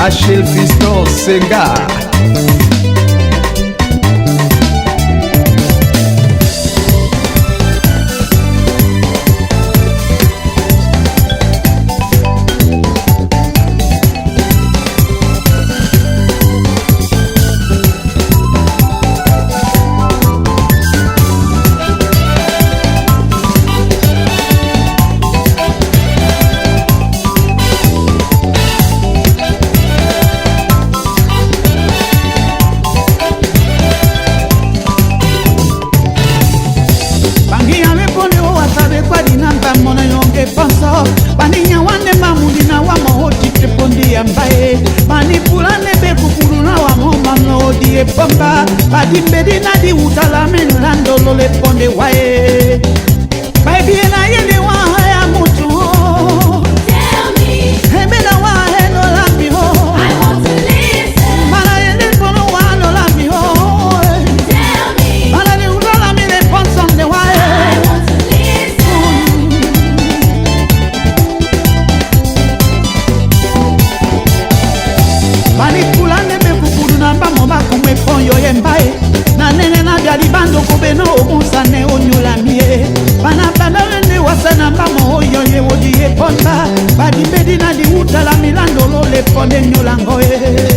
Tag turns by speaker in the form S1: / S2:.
S1: Achille Fiston Senga.
S2: Baninya wane mamulina wa mahoti trepondi ambaye manipulane be kukuruna wa momano odi epomba badimbedi na di utala menlando lole ponde wae baby na yele wa haya mutu.
S3: Tell me,
S2: hebe na wa heno lambi ho,
S3: I want to listen.
S2: mana yele kono wa no lambi ho.
S3: Tell me,
S2: Mana ni utala mele ponson de wae.
S3: I want to listen.
S2: Manipulane be kukuru namba moba kumwe ponyo yembae na nene na biali bando kubeno omusane onyola mie bana bandalende wasana mbamo oyo ye wodi ye ponda badi bedi na di utala milando lole ponde nyola ngoe.